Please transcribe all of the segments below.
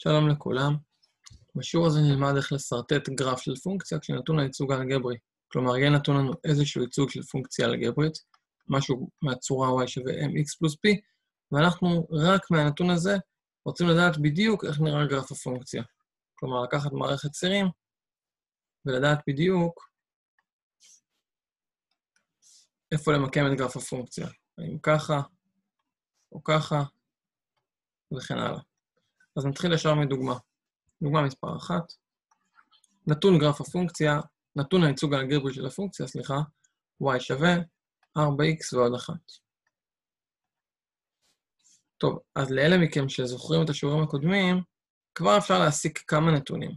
שלום לכולם. בשיעור הזה נלמד איך לסרטט גרף של פונקציה כשנתון הייצוג האלגברי. כלומר, יהיה נתון לנו איזשהו ייצוג של פונקציה אלגברית, משהו מהצורה y שווה mx פלוס p, ואנחנו רק מהנתון הזה רוצים לדעת בדיוק איך נראה גרף הפונקציה. כלומר, לקחת מערכת צירים ולדעת בדיוק איפה למקם את גרף הפונקציה. האם ככה או ככה וכן הלאה. אז נתחיל ישר מדוגמה. דוגמה מספר 1. נתון גרף הפונקציה, נתון הייצוג האלגברי של הפונקציה, y שווה 4x ועוד 1. טוב, אז לאלה מכם שזוכרים את השיעורים הקודמים, כבר אפשר להסיק כמה נתונים.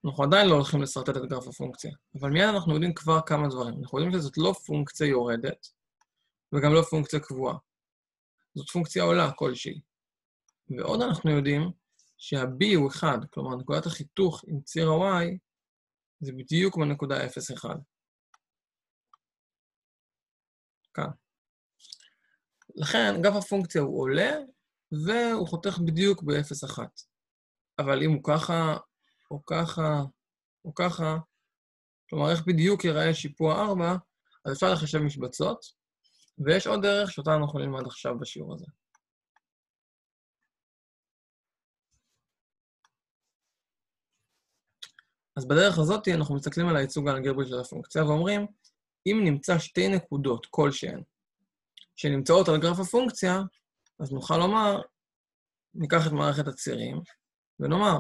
אנחנו עדיין לא הולכים לסרטט את גרף הפונקציה, אבל מיד אנחנו יודעים כבר כמה דברים. אנחנו יודעים שזאת לא פונקציה יורדת, וגם לא פונקציה קבועה. זאת פונקציה עולה כלשהי. ועוד אנחנו יודעים שה-b הוא 1, כלומר נקודת החיתוך עם ציר ה-y, זה בדיוק בנקודה 0,1. כאן. לכן גרף הפונקציה הוא עולה, והוא חותך בדיוק ב-0,1. אבל אם הוא ככה, או ככה, או ככה, כלומר איך בדיוק ייראה שיפוע 4, אז אפשר לחשב משבצות, ויש עוד דרך שאותה אנחנו נלמד עכשיו בשיעור הזה. אז בדרך הזאת אנחנו מסתכלים על הייצוג האלגברי של הפונקציה, ואומרים, אם נמצא שתי נקודות כלשהן, שנמצאות על גרף הפונקציה, אז נוכל לומר, ניקח את מערכת הצירים, ונאמר,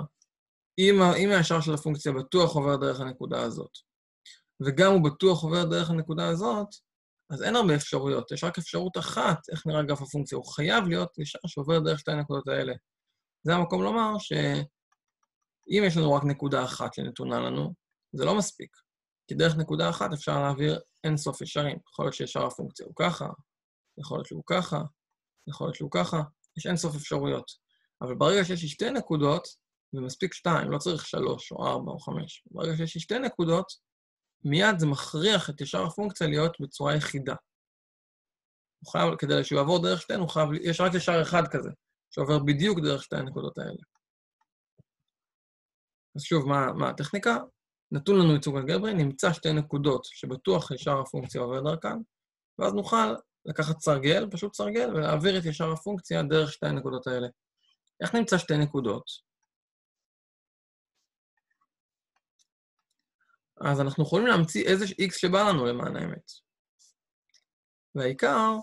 אם הישר של הפונקציה בטוח עובר דרך הנקודה הזאת, וגם הוא בטוח עובר דרך הנקודה הזאת, אז אין הרבה אפשרויות, יש רק אפשרות אחת איך נראה גרף הפונקציה, הוא חייב להיות ישר שעובר דרך שתי הנקודות האלה. זה המקום לומר שאם יש לנו רק נקודה אחת שנתונה לנו, זה לא מספיק, כי דרך נקודה אחת אפשר להעביר אין סוף ישרים. יכול להיות שישר הפונקציה הוא ככה, יכול להיות שהוא ככה, יכול להיות שהוא ככה, יש אין סוף אפשרויות. אבל ברגע שיש לי שתי נקודות, ומספיק 2, לא צריך 3 או 4 או 5, ברגע שיש לי שתי נקודות, מיד זה מכריח את ישר הפונקציה להיות בצורה יחידה. כדי שהוא יעבור דרך שתיהן, יש רק ישר אחד כזה, שעובר בדיוק דרך שתי הנקודות האלה. אז שוב, מה הטכניקה? נתון לנו ייצוג אלגברי, נמצא שתי נקודות שבטוח ישר הפונקציה עובר דרכן, ואז נוכל לקחת סרגל, פשוט סרגל, ולהעביר את ישר הפונקציה דרך שתי הנקודות האלה. איך נמצא שתי נקודות? אז אנחנו יכולים להמציא איזה x שבא לנו למען האמת. והעיקר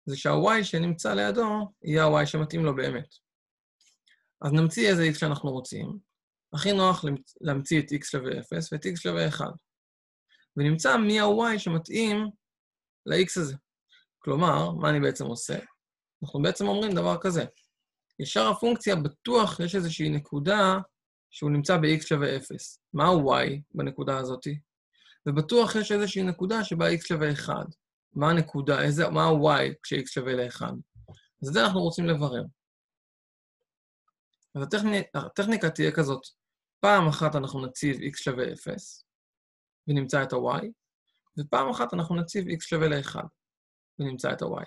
זה שה-y שנמצא לידו יהיה ה-y שמתאים לו באמת. אז נמציא איזה x שאנחנו רוצים. הכי נוח להמציא את x שווה 0 ואת x שווה 1. ונמצא מי ה-y שמתאים ל-x הזה. כלומר, מה אני בעצם עושה? אנחנו בעצם אומרים דבר כזה. ישר הפונקציה בטוח יש איזושהי נקודה שהוא נמצא ב-x שווה 0. מה ה-y בנקודה הזאת? ובטוח יש איזושהי נקודה שבה x שווה 1. מה הנקודה? מה ה-y כש-x שווה ל-1? אז את זה אנחנו רוצים לברר. אז הטכניקה תהיה כזאת. פעם אחת אנחנו נציב x שווה 0, ונמצא את ה-y, ופעם אחת אנחנו נציב x שווה ל-1, ונמצא את ה-y.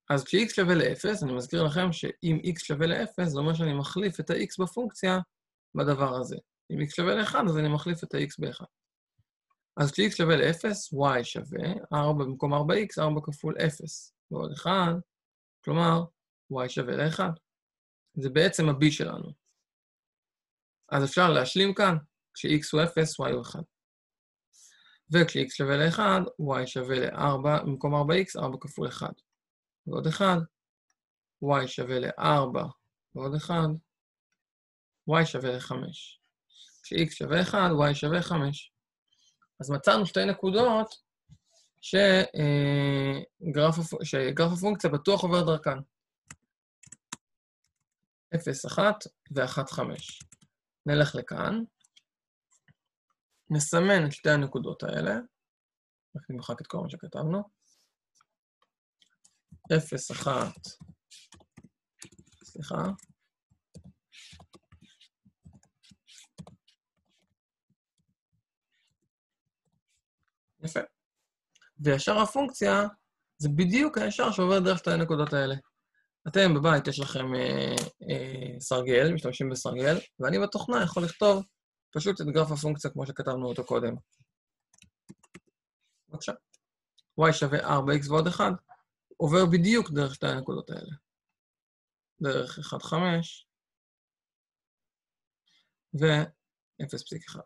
אז כש-x שווה ל-0, אני מזכיר לכם שאם x שווה ל-0, זה אומר שאני מחליף את ה-x בפונקציה בדבר הזה. אם x שווה ל-1, אז אני מחליף את ה-x ב-1. אז כש-x שווה ל-0, y שווה 4 במקום 4x, 4 כפול 0, ועוד 1, כלומר, y שווה ל-1. זה בעצם ה-b שלנו. אז אפשר להשלים כאן, כש-x הוא 0, y הוא 1. וכש-x שווה ל-1, y שווה ל-4 במקום 4x, 4 כפול 1. ועוד 1, y שווה ל-4, ועוד 1, y שווה ל-5. כש-x שווה 1, y שווה 5. אז מצאנו שתי נקודות שגרף הפונקציה בטוח עובר דרכן. 0, 1 ו-1, 5. נלך לכאן, נסמן את שתי הנקודות האלה, רק נמחק את כל מה שכתבנו. 0, 1, סליחה. יפה. וישר הפונקציה זה בדיוק הישר שעובר דרך שתי הנקודות האלה. אתם בבית יש לכם סרגל, משתמשים בסרגל, ואני בתוכנה יכול לכתוב פשוט את גרף הפונקציה כמו שכתבנו אותו קודם. בבקשה. y שווה 4x ועוד 1, עובר בדיוק דרך שתי הנקודות האלה. דרך 1,5 ו-0.1.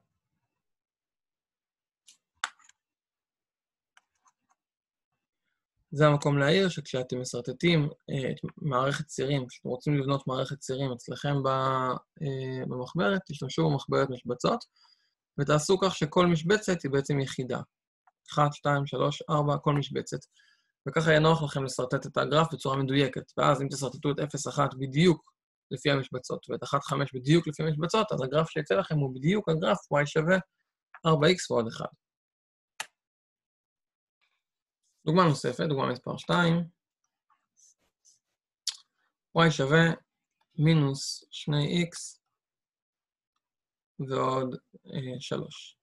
זה המקום להעיר שכשאתם מסרטטים את מערכת צירים, כשאתם רוצים לבנות מערכת צירים אצלכם במחברת, תשתמשו במחברת משבצות, ותעשו כך שכל משבצת היא בעצם יחידה. 1, 2, 3, 4, כל משבצת. וככה יהיה נוח לכם לסרטט את הגרף בצורה מדויקת. ואז אם תסרטטו את 0.1 בדיוק לפי המשבצות, ואת 1.5 בדיוק לפי המשבצות, אז הגרף שיצא לכם הוא בדיוק הגרף y שווה 4x ועוד 1. דוגמה נוספת, דוגמה מספר 2. y שווה מינוס 2x ועוד 3.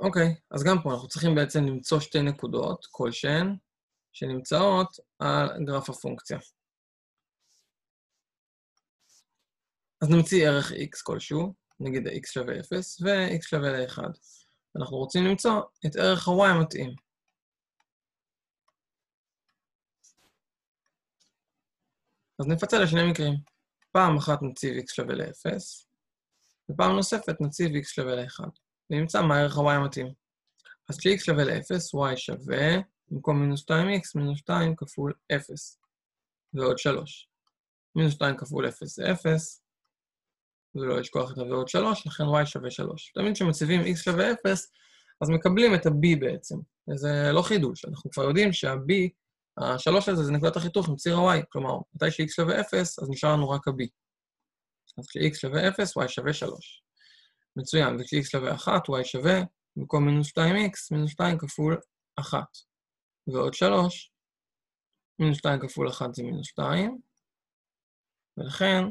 אוקיי, אז גם פה אנחנו צריכים בעצם למצוא שתי נקודות כלשהן שנמצאות על גרף הפונקציה. אז נמציא ערך x כלשהו, נגיד x שווה 0 ו-x שווה ל-1. אנחנו רוצים למצוא את ערך ה-y המתאים. אז נפצל לשני מקרים. פעם אחת נציב x שווה ל-0, ופעם נוספת נציב x שווה ל-1. ונמצא מה ערך ה-y המתאים. אז כש-x שווה ל-0, y שווה, במקום מינוס 2x, מינוס 2 כפול 0, ועוד 3. מינוס 2 כפול 0 זה 0, ולא לשכוח את ועוד 3, לכן y שווה 3. תמיד כשמציבים x שווה 0, אז מקבלים את ה-b בעצם. וזה לא חידוש, אנחנו כבר יודעים שה-b, ה-3 הזה זה נקודת החיתוך עם ציר ה-y, כלומר, מתי ש-x שווה 0, אז נשאר לנו רק ה-b. אז כש-x שווה 0, y שווה 3. מצוין, וכש-x שווה 1, y שווה, במקום מינוס 2x, מינוס 2 כפול 1, ועוד 3, מינוס 2 כפול 1 זה מינוס 2, ולכן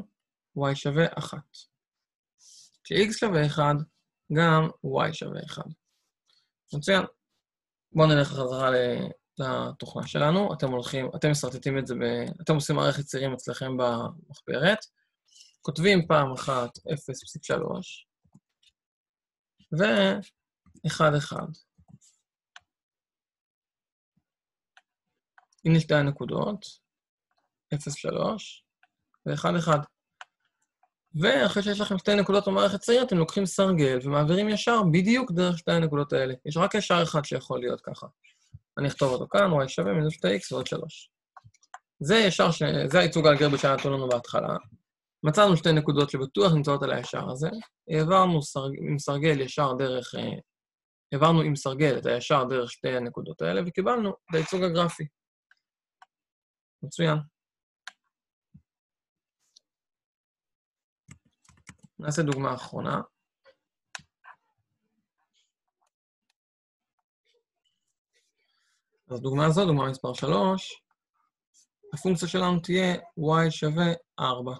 y שווה 1. כש-x שווה 1, גם y שווה 1. מצוין. בואו נלך חזרה לתוכנה שלנו. אתם מסרטטים את זה, אתם עושים מערכת צירים אצלכם במחברת, כותבים פעם אחת 0.3, ו-1,1. הנה שתי הנקודות, 0.3 ו-1,1. ואחרי שיש לכם שתי נקודות במערכת צירים, אתם לוקחים סרגל ומעבירים ישר בדיוק דרך שתי הנקודות האלה. יש רק ישר אחד שיכול להיות ככה. אני אכתוב אותו כאן, y שווה מינוס 2x ועוד 3. זה הייצוג האלגברי שנתנו לנו בהתחלה. מצאנו שתי נקודות שבטוח נמצאות על הישר הזה. העברנו עם סרגל את הישר דרך שתי הנקודות האלה, וקיבלנו את הייצוג הגרפי. מצוין. נעשה דוגמה אחרונה. אז דוגמה זו, דוגמה מספר 3, הפונקציה שלנו תהיה y שווה 4.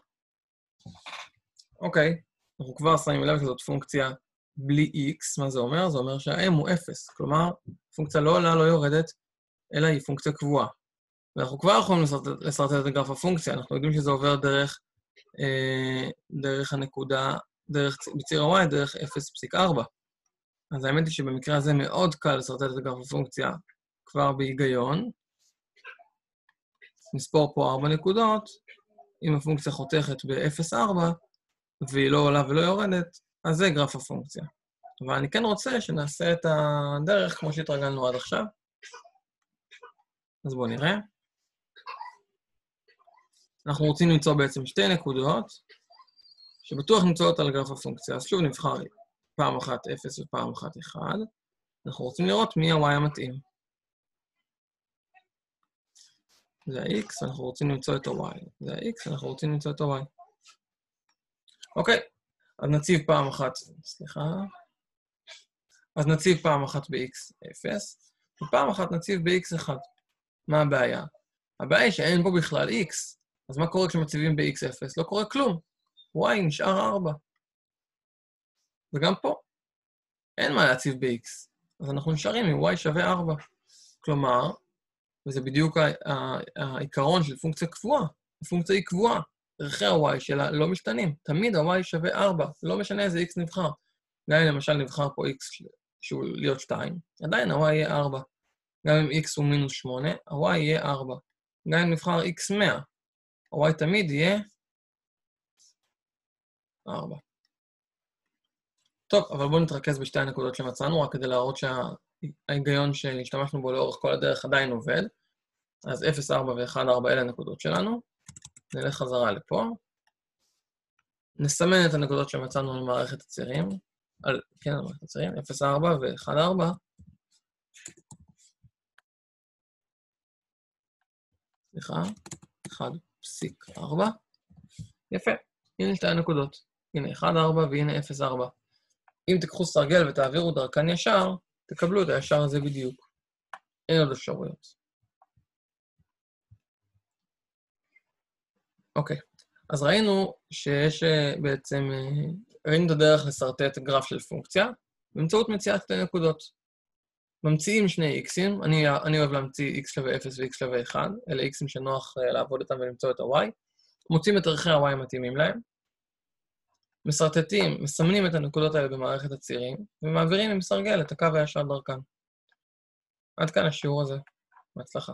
אוקיי, אנחנו כבר שמים לב שזאת פונקציה בלי x, מה זה אומר? זה אומר שה-m הוא 0, כלומר, פונקציה לא עולה, לא יורדת, אלא היא פונקציה קבועה. ואנחנו כבר יכולים לסרטט את גרף הפונקציה, אנחנו יודעים שזה עובר דרך הנקודה, בציר ה-y, דרך 0.4. אז האמת היא שבמקרה הזה מאוד קל לסרטט את גרף הפונקציה כבר בהיגיון. נספור פה 4 נקודות, אם הפונקציה חותכת ב-0.4, והיא לא עולה ולא יורדת, אז זה גרף הפונקציה. אבל אני כן רוצה שנעשה את הדרך כמו שהתרגלנו עד עכשיו. אז בואו נראה. אנחנו רוצים למצוא בעצם שתי נקודות, שבטוח נמצאות על גרף הפונקציה. אז שוב נבחר פעם אחת 0 ופעם אחת 1. אנחנו רוצים לראות מי ה-y המתאים. זה ה-x, אנחנו רוצים למצוא את ה-y. זה ה-x, אנחנו רוצים למצוא את ה-y. אוקיי, אז נציב פעם אחת, אז נציב פעם אחת ב-x 0, ופעם אחת נציב ב-x 1. מה הבעיה? הבעיה היא שאין פה בכלל x, אז מה קורה כשמציבים ב-x 0? לא קורה כלום. y נשאר 4. וגם פה, אין מה להציב ב-x, אז אנחנו נשארים עם y שווה 4. כלומר, וזה בדיוק העיקרון של פונקציה קבועה. הפונקציה היא קבועה. ערכי ה-y שלה לא משתנים. תמיד ה-y שווה 4, לא משנה איזה x נבחר. גם אם למשל נבחר פה x שהוא להיות 2, עדיין ה-y יהיה 4. גם אם x הוא מינוס 8, ה-y יהיה 4. גם אם נבחר x 100, ה-y תמיד יהיה 4. טוב, אבל בואו נתרכז בשתי הנקודות שמצאנו, רק כדי להראות שההיגיון שהשתמשנו בו לאורך כל הדרך עדיין עובד. אז 0, 4 ו-1, 4 אלה הנקודות שלנו. נלך חזרה לפה. נסמן את הנקודות שמצאנו על מערכת הצירים. כן, על מערכת הצירים, 0, 4 ו-1, 4. סליחה, 1.4. יפה, הנה שתי הנקודות. הנה 1, 4 והנה 0, 4. אם תיקחו סרגל ותעבירו דרכן ישר, תקבלו את הישר הזה בדיוק. אין עוד אפשרויות. אוקיי, אז ראינו שיש בעצם, ראינו את הדרך לסרטט גרף של פונקציה, באמצעות מציאת שתי נקודות. ממציאים שני x'ים, אני אוהב להמציא x שווה 0 ו-x שווה 1, אלה x'ים שנוח לעבוד איתם ולמצוא את ה-y, מוצאים את ערכי ה-y המתאימים להם, מסרטטים, מסמנים את הנקודות האלה במערכת הצירים, ומעבירים עם סרגל את הקו הישר דרכן. עד כאן השיעור הזה. בהצלחה.